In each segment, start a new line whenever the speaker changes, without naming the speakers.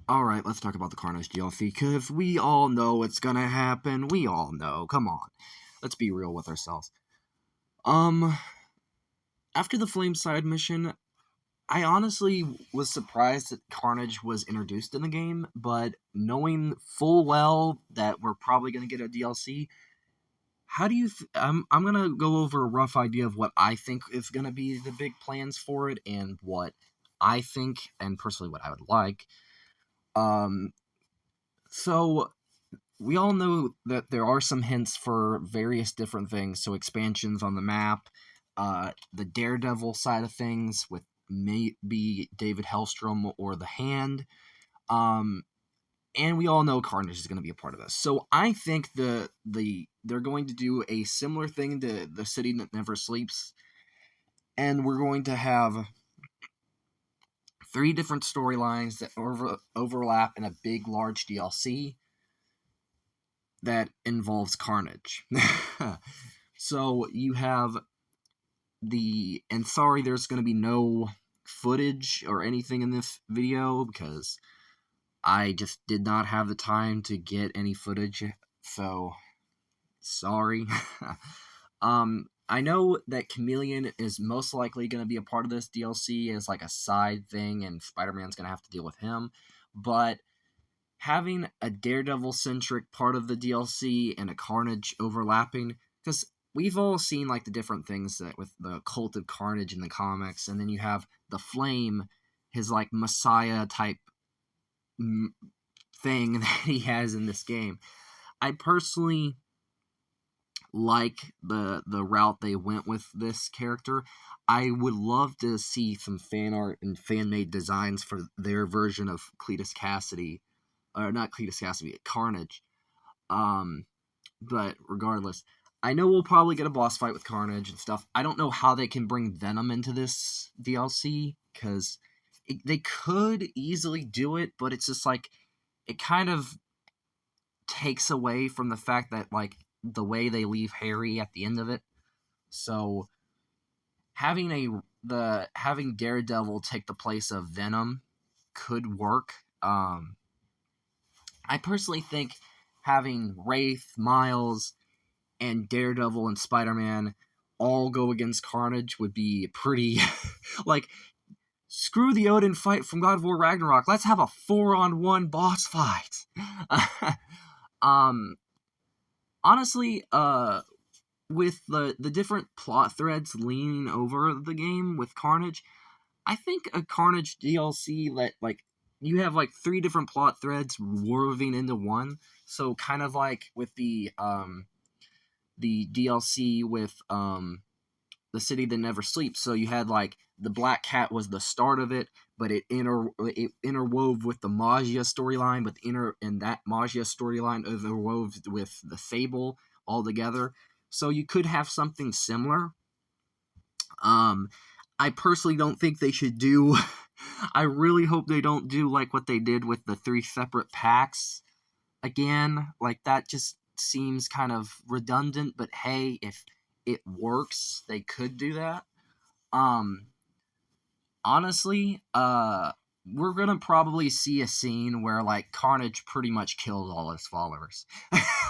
Alright, let's talk about the Carnage DLC, because we all know it's gonna happen. We all know. Come on. Let's be real with ourselves. After the Flame side mission, I honestly was surprised that Carnage was introduced in the game, but knowing full well that we're probably gonna get a DLC, how do you... I'm gonna go over a rough idea of what I think is gonna be the big plans for it, and what I think, and personally what I would like. So we all know that there are some hints for various different things. So expansions on the map, the Daredevil side of things with maybe David Hellstrom or the Hand, and we all know Carnage is going to be a part of this. So I think they're going to do a similar thing to The City That Never Sleeps, and we're going to have 3 different storylines that overlap in a big, large DLC that involves Carnage. So you have and sorry, there's going to be no footage or anything in this video because I just did not have the time to get any footage, so sorry. I know that Chameleon is most likely going to be a part of this DLC as like a side thing, and Spider-Man's going to have to deal with him, but having a Daredevil-centric part of the DLC and a Carnage overlapping, because we've all seen like the different things that with the Cult of Carnage in the comics, and then you have the Flame, his like Messiah type thing that he has in this game. I personally like the route they went with this character. I would love to see some fan art and fan-made designs for their version of Cletus Cassidy. Or not Cletus Cassidy, Carnage. But regardless, I know we'll probably get a boss fight with Carnage and stuff. I don't know how they can bring Venom into this DLC, because they could easily do it, but it's just like, it kind of takes away from the fact that, like, the way they leave Harry at the end of it. So having Daredevil take the place of Venom could work. I personally think having Wraith, Miles, and Daredevil and Spider-Man all go against Carnage would be pretty... like, screw the Odin fight from God of War Ragnarok. Let's have a 4-on-1 boss fight. Honestly, with the different plot threads leaning over the game with Carnage, I think a Carnage DLC you have like 3 different plot threads woven into one. So kind of like with the DLC with The City That Never Sleeps. So you had like the Black Cat was the start of it, but it interwove with the Magia storyline, but that Magia storyline interwove with the Fable all together. So you could have something similar. I personally don't think they should do... I really hope they don't do like what they did with the 3 separate packs again. Like, that just seems kind of redundant, but hey, if it works, they could do that. Honestly, we're gonna probably see a scene where like Carnage pretty much kills all his followers.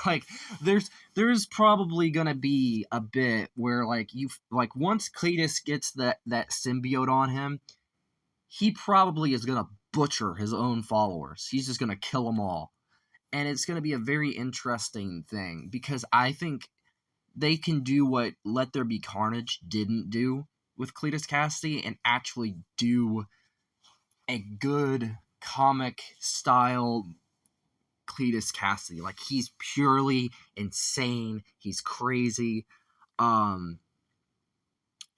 Like, there's probably gonna be a bit where like once Cletus gets that symbiote on him, he probably is gonna butcher his own followers. He's just gonna kill them all, and it's gonna be a very interesting thing, because I think they can do what Let There Be Carnage didn't do with Cletus Cassidy, and actually do a good comic style Cletus Cassidy. Like, he's purely insane, he's crazy,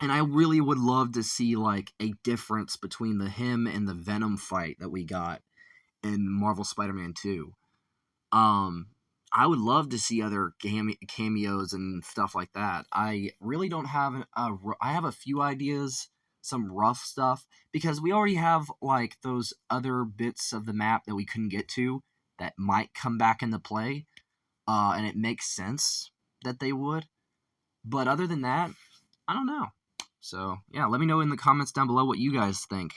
and I really would love to see like a difference between him and the Venom fight that we got in Marvel Spider-Man 2. I would love to see other cameos and stuff like that. I really don't have I have a few ideas, some rough stuff, because we already have like those other bits of the map that we couldn't get to that might come back into play, and it makes sense that they would. But other than that, I don't know. So yeah, let me know in the comments down below what you guys think.